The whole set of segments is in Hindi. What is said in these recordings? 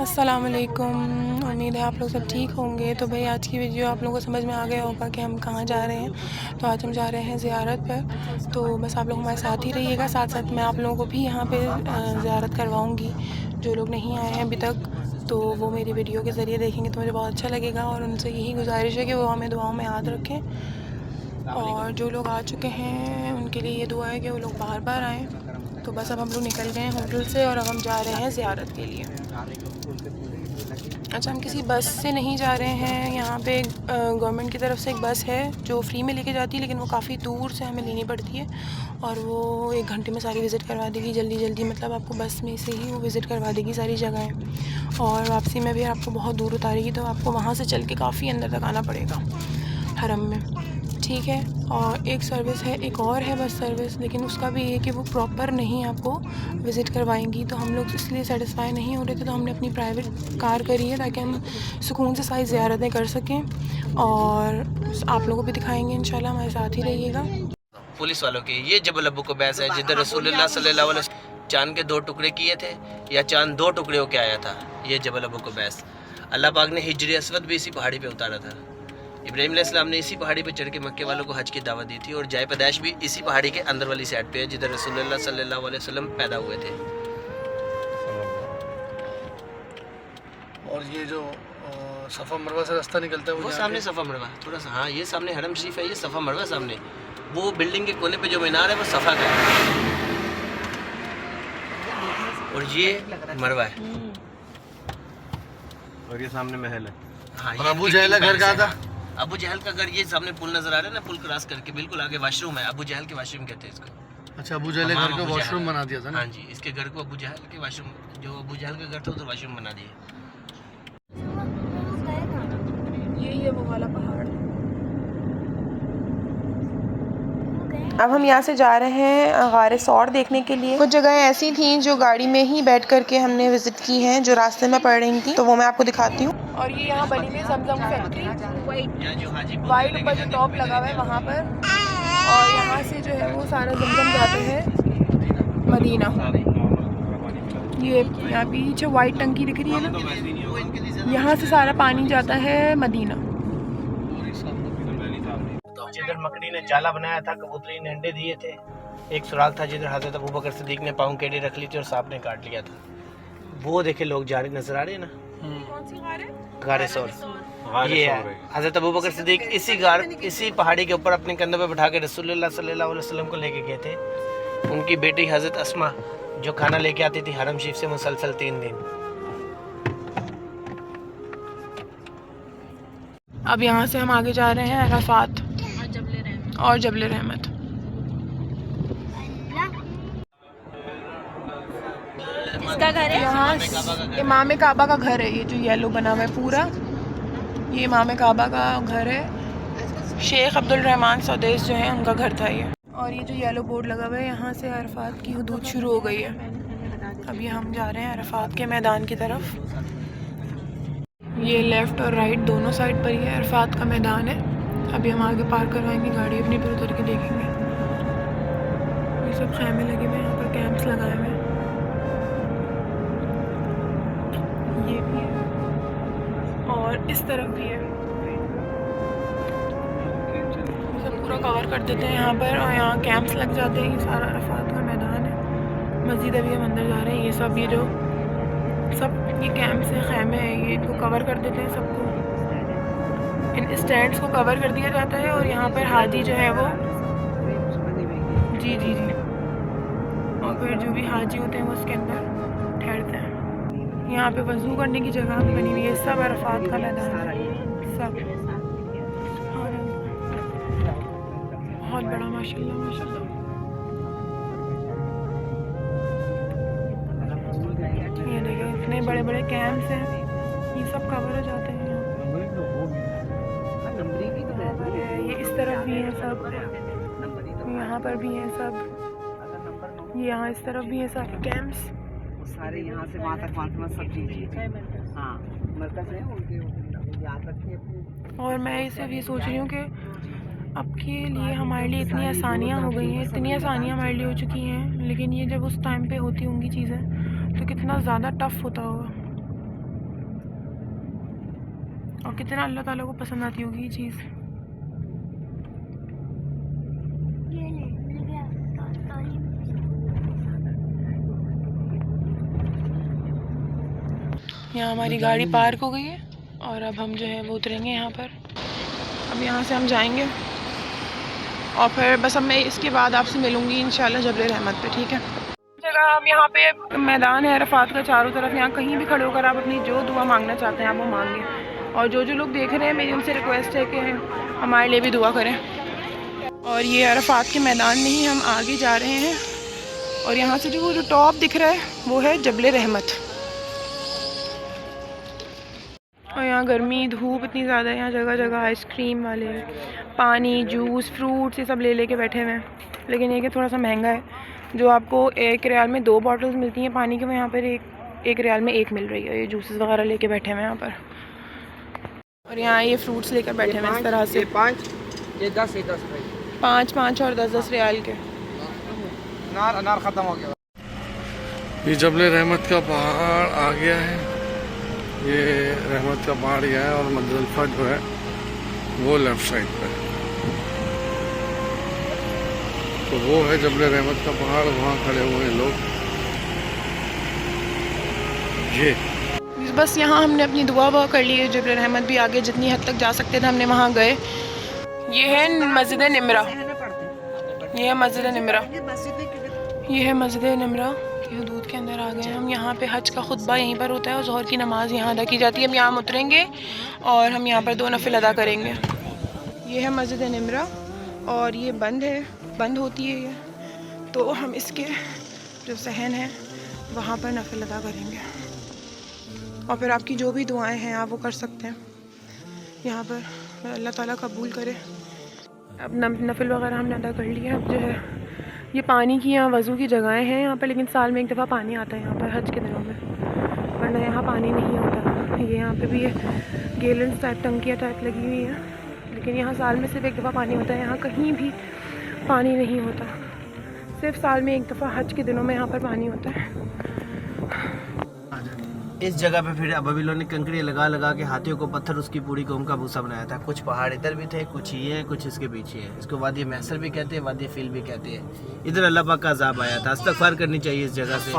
अस्सलाम वालेकुम। उम्मीद है आप लोग सब ठीक होंगे। तो भाई आज की वीडियो आप लोगों को समझ में आ गया होगा कि हम कहाँ जा रहे हैं। तो आज हम जा रहे हैं ज़ियारत पर। तो बस आप लोग हमारे साथ ही रहिएगा। साथ साथ मैं आप लोगों को भी यहाँ पे ज़ियारत करवाऊँगी। जो लोग नहीं आए हैं अभी तक तो वो मेरी वीडियो के ज़रिए देखेंगे तो मुझे बहुत अच्छा लगेगा। और उनसे यही गुजारिश है कि वो हमें दुआओं में याद रखें। और जो लोग आ चुके हैं उनके लिए ये दुआ है कि वो लोग बार बार आएँ। तो बस अब हम लोग निकल गए हैं होटल से और अब हम जा रहे हैं ज़ियारत के लिए। अच्छा, हम किसी बस से नहीं जा रहे हैं। यहाँ पे गवर्नमेंट की तरफ से एक बस है जो फ्री में लेके जाती है, लेकिन वो काफ़ी दूर से हमें लेनी पड़ती है और वो 1 घंटे में सारी विज़िट करवा देगी जल्दी जल्दी। मतलब आपको बस में से ही वो विज़िट करवा देगी सारी जगहें। और वापसी में भी आपको बहुत दूर उतारेगी तो आपको वहाँ से चल के काफ़ी अंदर तक आना पड़ेगा हरम में, ठीक है। और एक सर्विस है, एक और है बस सर्विस, लेकिन उसका भी ये कि वो प्रॉपर नहीं आपको विज़िट करवाएंगी। तो हम लोग इसलिए सेटिस्फाई नहीं हो रहे थे तो हमने अपनी प्राइवेट कार करी है ताकि हम सुकून से सारी ज़ियारतें कर सकें। और आप लोगों को भी दिखाएंगे इंशाल्लाह, हमारे साथ ही रहिएगा। पुलिस वालों के ये जबल अबू कुबैस है जिधर रसूलुल्लाह सल्लल्लाहु अलैहि वसल्लम चांद के 2 टुकड़े किए थे या चांद 2 टुकड़े होके आया था। ये जबल अबू कुबैस अल्लाह पाक ने हिजर अस्वद भी इसी पहाड़ी पे उतारा था। इब्राहीम अलैहिस्सलाम ने इसी पहाड़ी पे चढ़ के मक्के वालों को हज की दावत दी थी। और जाय पैदाइश भी इसी पहाड़ी के अंदर वाली साइड पे है जिधर रसूलुल्लाह सल्लल्लाहु अलैहि वसल्लम पैदा हुए थे। और ये जो सफ़ा मरवा से रास्ता निकलता है वो सामने सफ़ा मरवा थोड़ा सा, हाँ ये सामने हरम शरीफ है, ये सफ़ा मरवा सामने। वो बिल्डिंग के कोने पे जो मीनार है वो सफ़ा का है और ये मरवा है और ये सामने महल है। हाँ, और अबू जहल का घर कहाँ था? अबू जहल का घर ये सामने पुल नजर आ रहा है ना, पुल क्रॉस करके बिल्कुल आगे वॉशरूम है। अबू जहल के वॉशरूम कहते हैं इसको। अच्छा, अबू जहल घर को वॉशरूम बना दिया था ना? हाँ जी, इसके घर को अबू जहल के वॉशरूम, जो अबू जहल का घर था उधर वॉशरूम बना दिया। यही है वो वाला पहाड़। अब हम यहाँ से जा रहे हैं गारे सौर देखने के लिए। कुछ जगह ऐसी थी जो गाड़ी में ही बैठ करके हमने विजिट की हैं, जो रास्ते में पड़ रही थी, तो वो मैं आपको दिखाती हूँ। और ये यहाँ बनी हुई ज़मज़म फैक्ट्री, वाइट ऊपर जो टॉप लगा हुआ है वहाँ पर। और यहाँ से जो है वो सारा ज़मज़म जाते हैं मदीना। ये यहाँ पीछे वाइट टंकी दिख रही है ना, यहाँ से सारा पानी जाता है मदीना। जिधर मकड़ी ने जाला बनाया था, कबूतरी ने अंडे दिए थे, एक सुराग था जिधर हज़रत अबू बकर सिद्दीक ने पाँव केड़ी रख ली थी और सांप ने काट लिया था। वो देखे लोग जा रहे नजर आ रहे हैं ना, कौन सी गार है? गारे सौर। ये है हज़रत अबू बकर सिद्दीक इसी पहाड़ी के ऊपर अपने कंधों पे बिठा के रसूलुल्लाह सल्लल्लाहु अलैहि वसल्लम को लेके गए थे। उनकी बेटी हज़रत अस्मा जो खाना लेके आती थी हरम शरीफ से मुसलसल 3 दिन। अब यहाँ से हम आगे जा रहे हैं अराफात और जबल रहमत। इसका घर है यहाँ इमाम काबा का घर है। ये जो येलो बना हुआ है पूरा, ये इमाम काबा का घर है। शेख अब्दुल रहमान सौदेस जो है उनका घर था ये। और ये जो येलो बोर्ड लगा हुआ है, यहाँ से अराफात की हुदूद शुरू हो गई है। अभी हम जा रहे हैं अराफात के मैदान की तरफ। ये लेफ़्ट और राइट दोनों साइड पर ही है, अराफात का मैदान है। अभी हम आगे पार्क करवाएंगे गाड़ी अपनी, फिर उतर के देखेंगे। ये सब खैमे लगे हुए हैं, यहाँ पर कैंप्स लगाए हुए हैं। ये भी है और इस तरफ भी है। सब पूरा कवर कर देते हैं यहाँ पर और यहाँ कैंप्स लग जाते हैं। ये सारा अराफात का मैदान है। मस्जिद अभी हम अंदर जा रहे हैं। ये सब ये कैंप्स हैं, खैमे हैं, ये इनको कवर कर देते हैं सबको। इन स्टैंड्स को कवर कर दिया जाता है और यहाँ पर हाजी जो है वो जी और फिर जो भी हाजी होते हैं वो उसके अंदर ठहरते हैं। यहाँ पे वज़ू करने की जगह भी बनी हुई है। सब अराफात का मैदान है सब। और बहुत बड़ा माशाल्लाह माशाल्लाह। ये देखो इतने बड़े बड़े कैंप्स हैं, ये सब कवर हो जाते हैं। ये इस तरफ भी है सब, यहाँ पर भी हैं सब, ये यहाँ इस तरफ भी है सब कैंप्स सारे। यहाँ से वहाँ तक सब चीज़ें हाँ मरकज़ है उनके यहाँ तक। और मैं इसे भी सोच रही हूँ कि अब के लिए हमारे लिए इतनी आसानियाँ हो गई हैं, इतनी आसानियाँ हमारे लिए हो चुकी हैं, लेकिन ये जब उस टाइम पे होती होंगी चीज़ें तो कितना ज़्यादा टफ होता होगा। और कितना अल्लाह ताला को पसंद आती होगी ये चीज़। यहाँ हमारी गाड़ी पार्क हो गई है और अब हम जो है वो उतरेंगे यहाँ पर। अब यहाँ से हम जाएंगे और फिर बस अब मैं इसके बाद आपसे मिलूँगी इंशाल्लाह जबल रहमत पे, ठीक है। जगह अब यहाँ पे मैदान है अरफात का चारों तरफ, यहाँ कहीं भी खड़े होकर आप अपनी जो दुआ मांगना चाहते हैं आप वो मांगें। और जो जो लोग देख रहे हैं मेरी उनसे रिक्वेस्ट है कि हमारे लिए भी दुआ करें। और ये अरफात के मैदान में ही हम आगे जा रहे हैं और यहाँ से जो टॉप दिख रहा है वो है जबल रहमत। और यहाँ गर्मी धूप इतनी ज़्यादा है, यहाँ जगह जगह आइसक्रीम वाले, पानी, जूस, फ्रूट्स ये सब ले के बैठे हुए हैं। लेकिन ये कि थोड़ा सा महंगा है। जो आपको 1 रियाल में 2 बॉटल्स मिलती हैं पानी की, वो यहाँ पर 1 रियाल में 1 मिल रही है। ये जूसेस वगैरह लेके बैठे हुए हैं यहाँ पर। और यहाँ ये फ्रूट्स लेकर बैठे हुए हैं इस तरह से। 5 ये 10 5 और 10 रियाल के। अनार ख़त्म हो गया। ये जबल रहमत का पहाड़ आ गया है, ये रहमत का पहाड़ यह है और मुज़दलिफ़ा जो है वो लेफ़्ट साइड पे है। तो वो है जबल रहमत का पहाड़, वहाँ खड़े हुए हैं लोग। ये बस यहाँ हमने अपनी दुआ वुआ कर ली है। जबल रहमत भी आगे जितनी हद तक जा सकते थे हमने वहाँ गए। ये है मस्जिद निमरा, ये है मस्जिद निमरा, ये है मस्जिद निमरा की हदूद के अंदर आ गए हैं हम। यहाँ पे हज का खुतबा यहीं पर होता है और ज़ोहर की नमाज़ यहाँ अदा की जाती है। हम यहाँ उतरेंगे और हम यहाँ पर 2 नफिल अदा करेंगे। ये है मस्जिद निमरा और ये बंद है, बंद होती है ये, तो हम इसके जो सहन है वहाँ पर नफिल अदा करेंगे। और फिर आपकी जो भी दुआएं हैं आप वो कर सकते हैं यहाँ पर, अल्लाह ताला कबूल करे। अब नफिल वगैरह हमने अदा कर लिया। अब जो है ये पानी की यहाँ वज़ू की जगहें हैं यहाँ पर, लेकिन साल में 1 दफ़ा पानी आता है यहाँ पर हज के दिनों में, वरना यहाँ पानी नहीं होता। ये यहाँ पे भी गैलन्स टाइप, टंकियाँ टाइप लगी हुई हैं, लेकिन यहाँ साल में सिर्फ 1 दफ़ा पानी होता है। यहाँ कहीं भी पानी नहीं होता, सिर्फ साल में 1 दफ़ा हज के दिनों में यहाँ पर पानी होता है। इस जगह पे फिर बबीलों ने कंकड़ी लगा लगा के हाथियों को पत्थर उसकी पूरी कौम का भूसा बनाया था। कुछ पहाड़ इधर भी थे, कुछ ये है, कुछ इसके पीछे है। इसको वादी महसर भी कहते हैं, वादी फील भी कहते हैं। इधर अल्लाह पाक का अज़ाब आया था, इस्तग़फ़ार करनी चाहिए इस जगह से।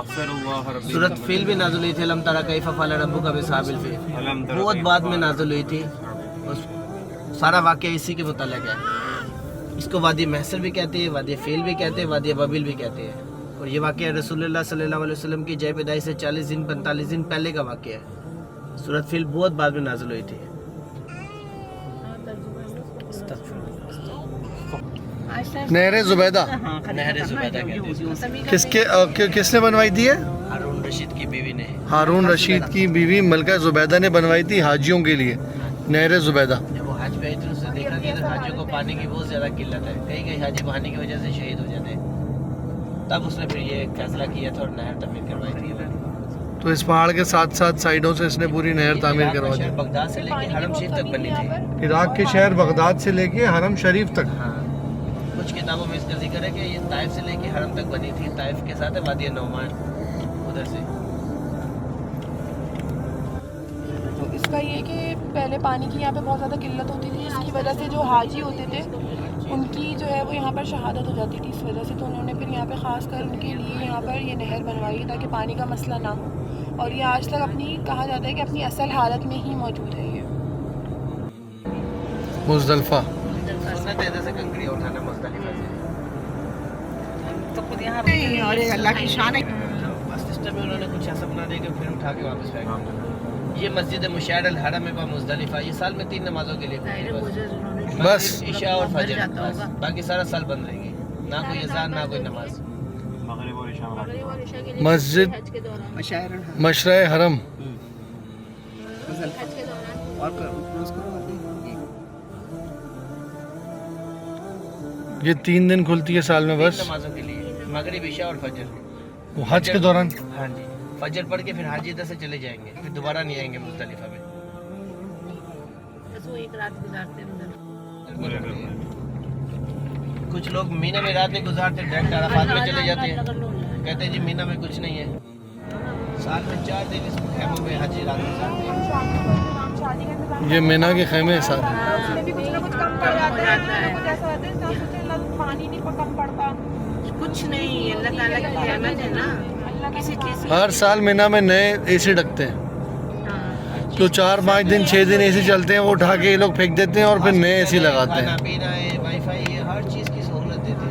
सूरत फील भी नाज़िल हुई थी, अलम तरा कैफ़ फ़अल रब्बुका बिअस्हाबिल फील, बहुत बाद में नाज़िल हुई थी। सारा वाक़या इसी के मुताल्लिक़ है। इसको वादी महसर भी कहते हैं, वादी फील भी कहते हैं, वादी बबील भी कहते हैं। और ये वाक़या रसूलुल्लाह सल्लल्लाहु अलैहि वसल्लम की जय पैदाइश से 40 दिन 45 दिन पहले का वाक़या है। सूरत फील बहुत बाद में नाज़िल हुई थी। नहर ज़ुबैदा नहर ज़ुबैदा कहते हैं। किसने बनवाई थी है? हारून रशीद की बीवी ने, हारून रशीद की बीवी मलका ज़ुबैदा ने बनवाई थी हाजियों के लिए नहर ज़ुबैदा। जब वो हज पे आई तो उसने देखा कि इधर हाजियों को पानी की बहुत ज़्यादा किल्लत है, कई कई हाजी पानी की वजह से शहीद हो जाते हैं। तब उसने फिर ये फैसला किया था और नहर तमीर करवाई थी। तो इस पहाड़ के साथ साथ साइडों से इसने पूरी नहर तामीर करवा दी। बगदाद से लेके हरम शरीफ तक बनी थी। इराक के शहर बगदाद से लेके हरम शरीफ तक। हाँ, कुछ किताबों में इसका जिक्र है कि ये ताइफ से लेके हरम तक बनी थी। ताइफ के साथ है वादी नौमान उधर से। तो इसका ये कि पहले पानी की यहाँ पे बहुत ज़्यादा किल्लत होती थी, जिसकी वजह से जो हाजी होते थे उनकी जो है वो यहाँ पर शहादत हो जाती थी इस वजह से। तो उन्होंने फिर यहाँ पे ख़ास कर उनके लिए यहाँ पर ये नहर बनवाई ताकि पानी का मसला ना हो। और ये आज तक अपनी कहा जाता है कि अपनी असल हालत में ही मौजूद है ये। मुज़दलिफ़ा सुन्नत है इधर से कंकड़ी उठाना मुज़दलिफ़ा से। तो खुद यहाँ और ये अल्लाह की शान है। बस सिस्टम में उन्होंने कुछ ऐसा बना दिया कि फिर उठा के वापस फेंक दिया। ये मस्जिद मुशाइर अल हरम है मुज़दलिफ़ा, ये साल में 3 नमाज़ों के लिए बस ईशा और फजर, बस बाकी सारा साल बंद रहेगी, ना कोई अज़ान ना कोई नमाज। मस्जिद मशरा हरम ये 3 दिन खुलती है साल में बस नमाजों के लिए, मगरिब ईशा और फजर। वो हज के दौरान। हाँ जी, फजर पढ़ के फिर हाजी इधर से चले जाएंगे, फिर दोबारा नहीं आएंगे मुज़दलिफ़ा में। कुछ लोग मीना में रात नहीं गुजारते, डायरेक्ट अराफात में चले जाते हैं, कहते हैं जी मीना में कुछ नहीं है। साल में 4 दिन इस खेमों में हाजी रात गुजारते हैं। ये मीना के खेमे हैं सारे। उसमें भी कुछ ना कुछ कम पड़ जाता है, कुछ ऐसा होता है जहाँ सोचे अल्लाह पानी नहीं कम पड़ता। कुछ नहीं, अल्लाह ताला की रहमत है ना। किसी चीज़ हर साल मीना में नए एसी ढकते हैं, तो 4-5 दिन 6 दिन एसी चलते हैं, वो उठा के ये लोग फेंक देते हैं और फिर नए एसी लगाते हैं। खाना पीना है, वाईफाई है, हर चीज़ की सहूलत देते हैं।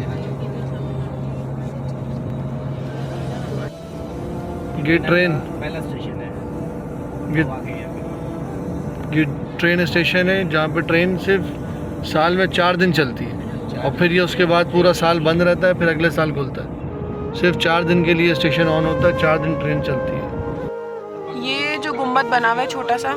ये ट्रेन, पहला स्टेशन है, ये ट्रेन स्टेशन है जहाँ पे ट्रेन सिर्फ साल में 4 दिन चलती है और फिर ये उसके बाद पूरा साल बंद रहता है, फिर अगले साल खुलता है। सिर्फ 4 दिन के लिए स्टेशन ऑन होता है, 4 दिन ट्रेन चलती है। ये जो गुम्बद बना हुआ है छोटा सा,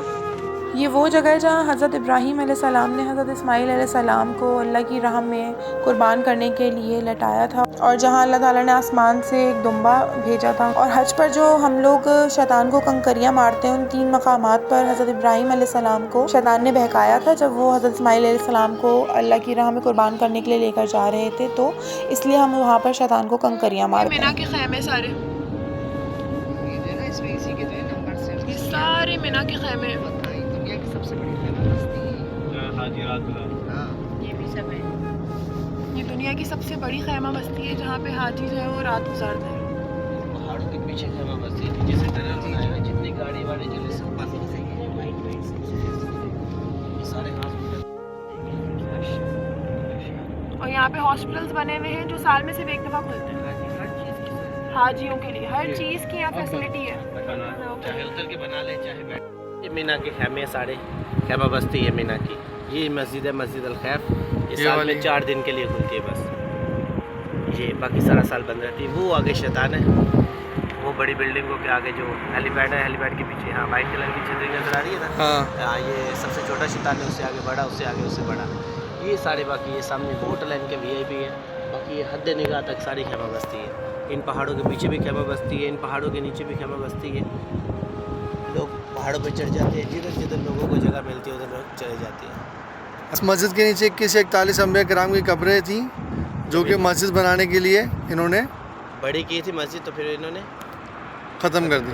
ये वो जगह है जहाँ हज़रत इब्राहीम अलैहिस्सलाम ने हज़रत इस्माईल अलैहिस्सलाम को अल्लाह की राह में कुर्बान करने के लिए लटाया था, और जहाँ अल्लाह ताला ने आसमान से एक दुम्बा भेजा था। और हज पर जो हम लोग शैतान को कंकरियाँ मारते हैं, उन 3 मकामात पर हज़रत इब्राहीम अलैहिस्सलाम को शैतान ने बहकाया था जब वो हज़रत इस्माईल अलैहिस्सलाम को अल्लाह की राह में कुर्बान करने के लिए लेकर जा रहे थे, तो इसलिए हम वहाँ पर शैतान को कंकरियाँ मारते हैं। मीना के खैमे सारे, ये सारे मीना के खैमे हैं। दुनिया की सबसे बड़ी खैमा बस्ती है। ये भी सब है। ये दुनिया की सबसे बड़ी खैमा बस्ती है जहाँ पे हाजी जो है वो रात गुजारते हैं। पहाड़ों के पीछे खैमा बस्ती थी, जिसे टनल बनाया है, जितनी गाड़ी वाड़ी चले सब पास में से ये सारे हॉस्पिटल। और यहाँ पे हॉस्पिटल्स बने हुए हैं जो साल में सिर्फ एक दफ़ा खुलते हैं हाजियों के लिए। हर चीज़ की यहाँ फैसिलिटी है। चाहे उतर के बना ले चाहे बैठ। ये मीना के खैमे सारे, खैमा बस्ती है मीना की। ये मस्जिद है, मस्जिद अल खैफ। ये साल में 4 दिन के लिए खुलती है बस, ये बाकी सारा साल बंद रहती है। वो आगे शैतान है, वो बड़ी बिल्डिंगों के आगे जो हेलीपैड है, हेलीपैड के पीछे, हाँ वाइट कलर की छतरी नजर आ रही है ना, हाँ ये सबसे छोटा शैतान है, उससे आगे बढ़ा, उससे आगे उससे बढ़ा। ये सारे बाकी ये सामने होटल है इनके VIP है, बाकी ये हद निगाह तक सारी खैमा बस्ती है। इन पहाड़ों के पीछे भी खैमा बस्ती है, इन पहाड़ों के नीचे भी खैमा बस्ती है। लोग पहाड़ों पर चढ़ जाते हैं, जिधर जिधर लोगों को जगह मिलती है उधर लोग चले जाते हैं। इस मस्जिद के नीचे 21 से 41 अंबिया किराम की कब्रें थी, जो कि मस्जिद बनाने के लिए इन्होंने बड़ी की थी मस्जिद, तो फिर इन्होंने ख़त्म कर दी।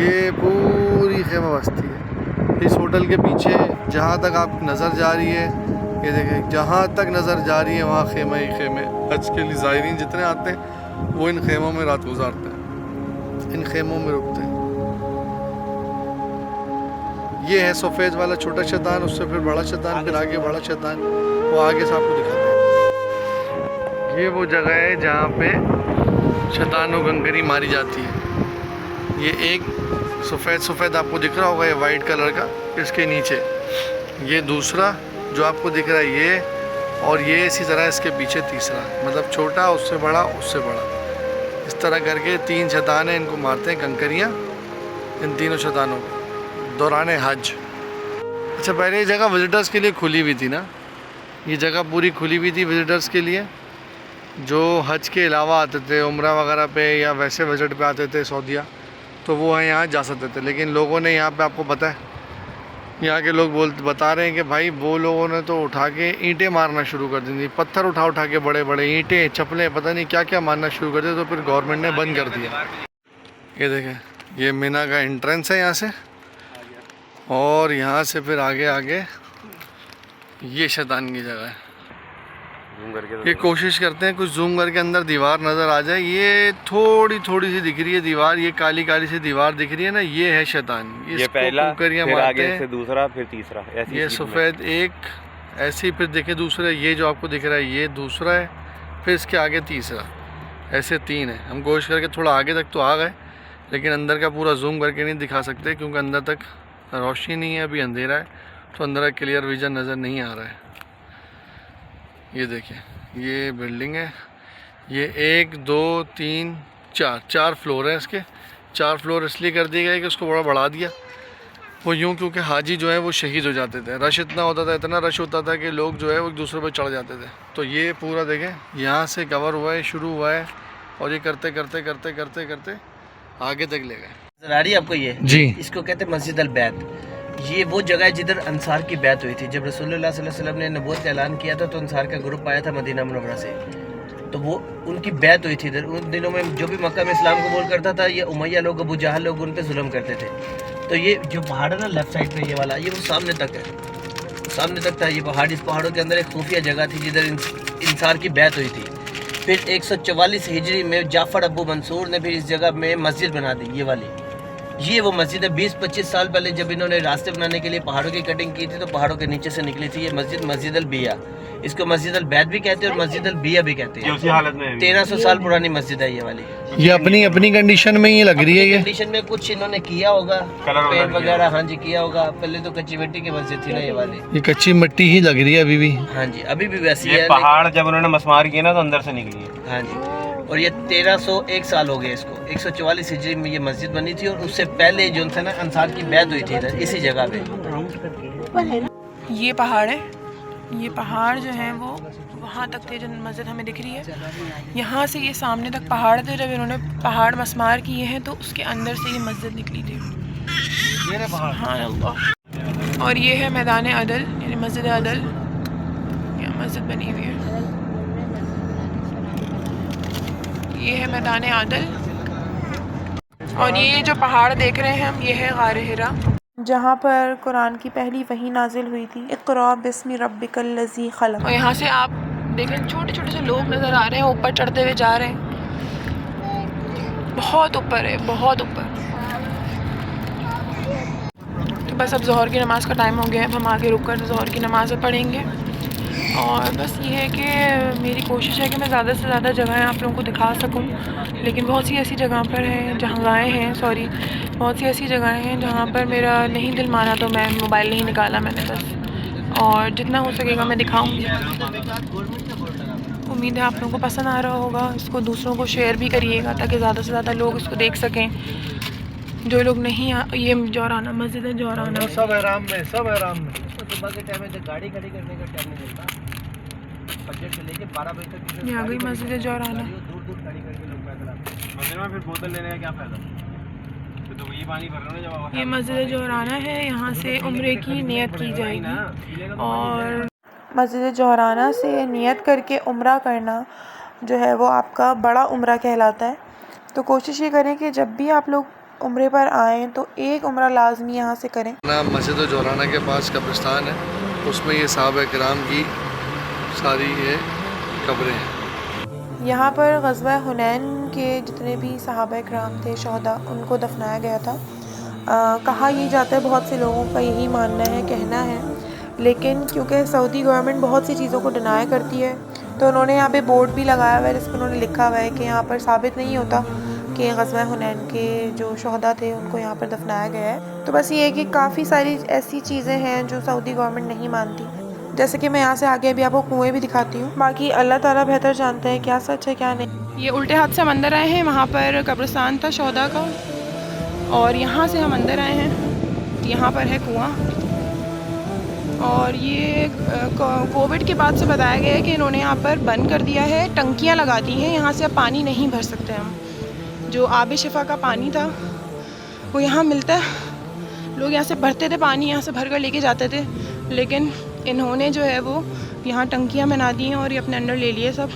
ये पूरी खैमा बस्ती है। इस होटल के पीछे जहाँ तक आप नज़र जा रही है, ये देखें, जहाँ तक नज़र जा रही है वहाँ खेमे ही खेमे। हज के लिए ज़ायरीन जितने आते हैं वो इन खेमों में रात गुजारते हैं, इन खेमों में रुकते हैं। ये है सफ़ेद वाला छोटा शैतान, उससे फिर बड़ा शैतान, फिर आगे बड़ा शैतान, वो आगे से आपको दिखाते हैं। ये वो जगह है जहाँ पे शैतान और कंकरी मारी जाती है। ये एक सफ़ेद आपको दिख रहा होगा, ये वाइट कलर का, इसके नीचे ये दूसरा जो आपको दिख रहा है ये, और ये इसी तरह इसके पीछे तीसरा, मतलब छोटा, उससे बड़ा, उससे बड़ा, इस तरह करके 3 शैतान हैं, इनको मारते हैं कंकरियाँ, इन तीनों शैतानों को दौरान हज। अच्छा, पहले ये जगह विज़िटर्स के लिए खुली हुई थी ना, ये जगह पूरी खुली हुई थी विज़िटर्स के लिए, जो हज के अलावा आते थे उम्रा वगैरह पे या वैसे विज़िट पे आते थे सऊदीया, तो वो यहाँ जा सकते थे। लेकिन लोगों ने यहाँ पे, आपको पता है यहाँ के लोग बता रहे हैं कि भाई वो लोगों ने तो उठा के ईंटें मारना शुरू कर दी थी, पत्थर उठा के बड़े बड़े ईंटें, चप्पलें, पता नहीं क्या क्या मारना शुरू कर दिया, तो फिर गवर्नमेंट ने बंद कर दिया। ये देखें, ये मीना का एंट्रेंस है यहाँ से, और यहाँ से फिर आगे ये शैतान की जगह है। ये कोशिश करते हैं कुछ जूम करके अंदर दीवार नज़र आ जाए। ये थोड़ी सी दिख रही है दीवार, ये काली सी दीवार दिख रही है ना, ये है शैतान। ये पहला, फिर आगे से दूसरा, फिर तीसरा, ये सफ़ेद एक ऐसे ही, फिर देखे दूसरा, ये जो आपको दिख रहा है ये दूसरा है, फिर इसके आगे तीसरा, ऐसे 3 है। हम कोशिश करके थोड़ा आगे तक तो आ गए, लेकिन अंदर का पूरा जूम करके नहीं दिखा सकते क्योंकि अंदर तक रोशनी नहीं है, अभी अंधेरा है, तो अंदर का क्लियर विजन नज़र नहीं आ रहा है। ये देखिए, ये बिल्डिंग है, ये 1 2 3 4 फ्लोर है इसके। 4 फ्लोर इसलिए कर दिए गए कि उसको बड़ा बढ़ा दिया, वो यूँ क्योंकि हाजी जो है वो शहीद हो जाते थे, रश इतना होता था, इतना रश होता था कि लोग जो है वो एक दूसरे पर चढ़ जाते थे। तो ये पूरा देखें यहाँ से कवर हुआ है, शुरू हुआ है, और ये करते करते आगे तक ले गए। नजर आ रही है आपको ये? जी, इसको कहते हैं मस्जिद अल बैत। ये वो जगह है जिधर अंसार की बैत हुई थी। जब रसूलुल्लाह सल्लल्लाहु अलैहि वसल्लम ने नबूवत का ऐलान किया था तो अंसार का ग्रुप आया था मदीना मुनव्वरा से। तो वो उनकी बैत हुई थी इधर। उन दिनों में जो भी मक्का में इस्लाम कबूल करता था, ये उमैया लोग, अबू जहल लोग उन पे जुल्म करते थे। तो ये जो पहाड़ है ना लेफ्ट साइड पे, ये वाला, ये वो सामने तक है, सामने तक था ये पहाड़। इस पहाड़ों के अंदर एक खुफिया जगह थी जिधर इंसार की बैत हुई थी। फिर 144 हिजरी में जाफ़र अबू मंसूर ने फिर इस जगह में मस्जिद बना दी, ये वाली। ये वो मस्जिद है। 20-25 साल पहले जब इन्होंने रास्ते बनाने के लिए पहाड़ों की कटिंग की थी, तो पहाड़ों के नीचे से निकली थी ये मस्जिद, मस्जिद अल बिया। इसको मस्जिद अल बैत भी कहते हैं और मस्जिद अल बिया भी कहते हैं। उसी हालत में 1300 साल पुरानी मस्जिद है ये वाली। ये अपनी कंडीशन में ही लग रही है। ये कंडीशन में कुछ इन्होंने किया होगा, पेंट वगैरह, हाँ जी किया होगा। पहले तो कच्ची मिट्टी की मस्जिद थी ना ये वाली। ये कच्ची मिट्टी ही लग रही है अभी भी। हाँ जी, अभी भी वैसी ये है। पहाड़ जब उन्होंने मसमार किए ना तो अंदर से निकली है। हाँ जी, और ये 1301 साल हो गए इसको। 144 हिजरी में ये मस्जिद बनी थी और उससे पहले जो था ना अंसार की बैत हुई थी इधर इसी जगह पे। ये पहाड़ है, ये पहाड़ जो है वो वहाँ तक थे जो मस्जिद हमें दिख रही है। यहाँ से ये सामने तक पहाड़ थे। जब इन्होंने पहाड़ मस्मार किए हैं तो उसके अंदर से ये मस्जिद निकली थी। सुभान अल्लाह। और ये है मैदान अदल, यानी मस्जिद अदल। यहाँ मस्जिद बनी हुई है, ये है मैदान अदल। और ये जो पहाड़ देख रहे हैं हम, ये है गार हिरा, जहाँ पर कुरान की पहली वही नाजिल हुई थी, इक़रा बिस्मि रब्बिकल लज़ी खलक़। और यहाँ से आप देखें छोटे छोटे से लोग नज़र आ रहे हैं, ऊपर चढ़ते हुए जा रहे हैं। बहुत ऊपर है, बहुत ऊपर। तो बस अब ज़ोहर की नमाज़ का टाइम हो गया है। अब हम आगे रुक कर ज़ोहर की नमाज़ पढ़ेंगे। और बस ये है कि मेरी कोशिश है कि मैं ज़्यादा से ज़्यादा जगहें आप लोगों को दिखा सकूं। लेकिन बहुत सी ऐसी जगह पर हैं बहुत सी ऐसी जगहें हैं जहाँ पर मेरा नहीं दिल माना, तो मैं मोबाइल नहीं निकाला मैंने बस। और जितना हो सकेगा मैं दिखाऊंगी। उम्मीद है आप लोगों को पसंद आ रहा होगा। इसको दूसरों को शेयर भी करिएगा ताकि ज़्यादा से ज़्यादा लोग इसको देख सकें। जो लोग नहीं ये जौराना मस्जिद है, जौराना सब आराम में, सब आराम में। सुबह के टाइम में जब गाड़ी खड़ी करने का टाइम नहीं मिलता, बजट से लेके 12 बजे तक ये आ गई मस्जिद है जौराना। दूर दूर खड़ी करके लोग पैदल आते हैं। मंदिर में फिर बोतल लेने का क्या फायदा? तो वही पानी भर रहे हो जब ये मस्जिद जौराना है, यहाँ से उम्रे की नियत की जाएगी। और मस्जिद जौराना से नियत करके उम्रा करना जो है वो आपका बड़ा उम्रा कहलाता है। तो कोशिश ये करें कि जब भी आप लोग उम्रे पर आएँ तो एक उम्रा लाजमी यहाँ से करें। ना मस्जिद जौराना के पास कब्रिस्तान है, उसमें ये साहबा किराम की सारी ये कब्रें हैं। यहाँ पर ग़ज़वा हुनैन के जितने भी सहाबा किराम थे, शहदा, उनको दफनाया गया था। कहा यह जाता है, बहुत से लोगों का यही मानना है, कहना है, लेकिन क्योंकि सऊदी गवर्नमेंट बहुत सी चीज़ों को डिनाई करती है तो उन्होंने यहाँ पे बोर्ड भी लगाया हुआ है जिस पर उन्होंने लिखा हुआ है कि यहाँ पर साबित नहीं होता कि ग़ज़वा हुनैन के जो शहदा थे उनको यहाँ पर दफनाया गया है। तो बस ये है कि काफ़ी सारी ऐसी चीज़ें हैं जो सऊदी गवर्नमेंट नहीं मानती। जैसे कि मैं यहाँ से आगे अभी आपको कुएँ भी दिखाती हूँ। बाकी अल्लाह ताला बेहतर जानते हैं क्या सच है क्या नहीं। ये उल्टे हाथ से हम अंदर आए हैं, वहाँ पर कब्रिस्तान था शहदा का, और यहाँ से हम अंदर आए हैं, यहाँ पर है कुआँ। और ये कोविड के बाद से बताया गया है कि इन्होंने यहाँ पर बंद कर दिया है, टंकियाँ लगा दी हैं, यहाँ से अब पानी नहीं भर सकते हम। जो आब शिफा का पानी था वो यहाँ मिलता है, लोग यहाँ से भरते थे पानी, यहाँ से भर कर लेके जाते थे, लेकिन इन्होंने जो है वो यहाँ टंकियाँ बना दी हैं और ये अपने अंदर ले लिए सब।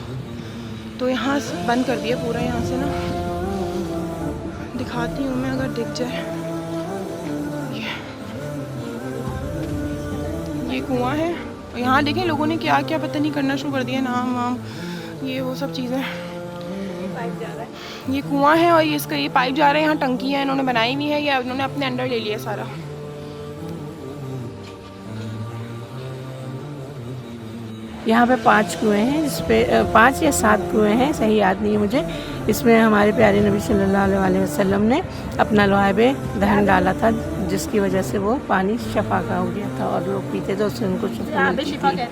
तो यहाँ बंद कर दिया पूरा। यहाँ से ना दिखाती हूँ मैं, अगर दिख जाए। ये कुआँ है और यहाँ देखें लोगों ने क्या क्या पता नहीं करना शुरू कर दिया, नाम वाम ये वो सब चीज़ें। ये कुआँ है और ये इसका ये पाइप जा रहा है, यहाँ टंकी है इन्होंने बनाई हुई है, या इन्होंने अपने अंदर ले लिया सारा। यहाँ पे 5 कुएँ हैं, जिसपे 5 या 7 कुएँ हैं, सही याद नहीं है मुझे। इसमें हमारे प्यारे नबी सल्लल्लाहु अलैहि वसल्लम ने अपना लुआबे दहन डाला था, जिसकी वजह से वो पानी शफा का हो गया था और लोग पीते थे, उससे उनको शफा मिलती थी,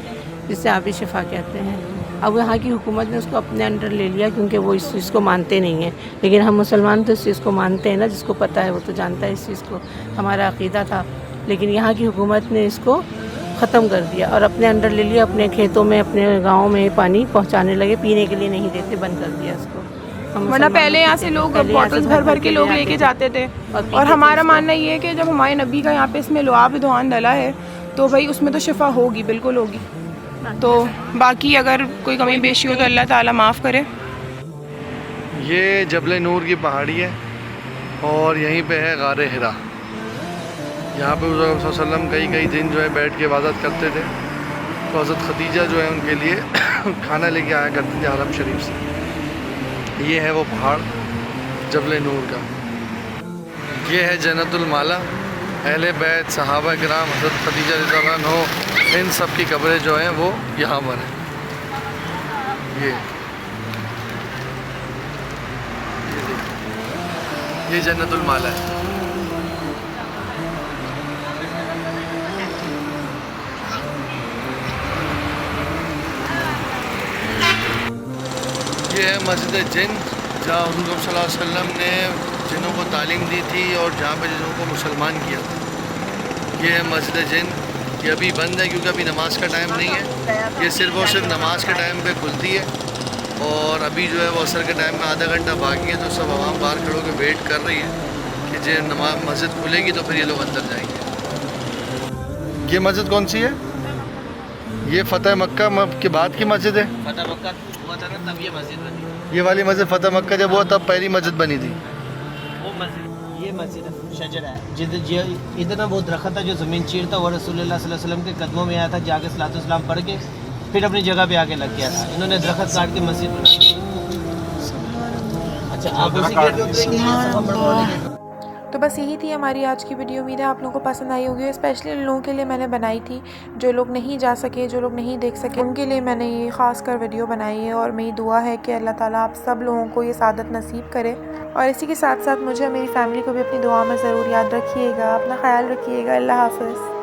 जिससे आबी शिफा कहते हैं। अब यहाँ की हुकूमत ने उसको अपने अंडर ले लिया क्योंकि वो इस चीज़ को मानते नहीं हैं, लेकिन हम मुसलमान तो इस चीज़ को मानते हैं ना, जिसको पता है वो तो जानता है इस चीज़ को, हमारा अक़ीदा था। लेकिन यहाँ की हुकूमत ने इसको ख़त्म कर दिया और अपने अंडर ले लिया, अपने खेतों में, अपने गाँव में पानी पहुँचाने लगे, पीने के लिए नहीं देते, बंद कर दिया इसको। वरना पहले यहाँ से लोग बॉटल्स भर भर के लोग लेके जाते थे। और हमारा मानना ये है कि जब हमारे नबी का यहाँ पे इसमें लुआब दुआन डला है तो भाई उसमें तो शिफा होगी, बिल्कुल होगी। तो बाकी अगर कोई कमी पेशी हो तो अल्लाह ताला माफ़ करे। ये जबल नूर की पहाड़ी है और यहीं पे है गार हिरा। यहाँ पे हुज़ूर सल्लल्लाहु अलैहि वसल्लम कई दिन जो है बैठ के इबादत करते थे। तो हज़रत खदीजा जो है उनके लिए खाना लेके आया करती थी हरम शरीफ से। ये है वो पहाड़ जबल नूर का। ये है जन्नतुल माला। अहले बैत, सहाबा किराम, हज़रत खदीजा रज़ियल्लाहु अन्हा, इन सब की कब्रें जो हैं वो यहाँ पर हैं। ये जन्नतुल माला है। ये है मस्जिद जिन, जहाँ हुज़ूर सल्लल्लाहु अलैहि वसल्लम ने जिनों को तालीम दी थी और जहाँ पे जिनों को मुसलमान किया था। ये है मस्जिद जिन। ये अभी बंद है क्योंकि अभी नमाज का टाइम नहीं है। ये सिर्फ़ और सिर्फ नमाज के टाइम पे खुलती है और अभी जो है वो असर के टाइम में आधा घंटा बाकी है। तो सब आवाम बाहर खड़ो के वेट कर रही है कि जो नमाज मस्जिद खुलेगी तो फिर ये लोग अंदर जाएंगे। ये मस्जिद कौन सी है? ये फ़तेह मक्का के बाद की मस्जिद है। फतेह मक्का हुआ था ना तब ये मस्जिद बनी। ये वाली मस्जिद फ़तेह मक्का जब हुआ तब पहली मस्जिद बनी थी। वो मस्जिद, ये मस्जिद शजर है। इधर ना वो दरख्त था जो ज़मीन चीरता वो रसूलुल्लाह सल्लल्लाहु अलैहि वसल्लम के कदमों में आया था, जाके सलातो सलाम पढ़ के फिर अपनी जगह पे आके लग गया था। इन्होंने दरख्त काट के मस्जिद बनाई। अच्छा, आप उसी गेट पे उतरेंगे। तो बस यही थी हमारी आज की वीडियो। उम्मीद है आप लोगों को पसंद आई होगी। स्पेशली उन लोगों के लिए मैंने बनाई थी जो लोग नहीं जा सके, जो लोग नहीं देख सके, उनके लिए मैंने ये ख़ास कर वीडियो बनाई है। और मेरी दुआ है कि अल्लाह ताला आप सब लोगों को ये सादत नसीब करे। और इसी के साथ साथ मुझे और मेरी फ़ैमिली को भी अपनी दुआ में ज़रूर याद रखिएगा। अपना ख्याल रखिएगा। अल्लाह हाफ़िज़।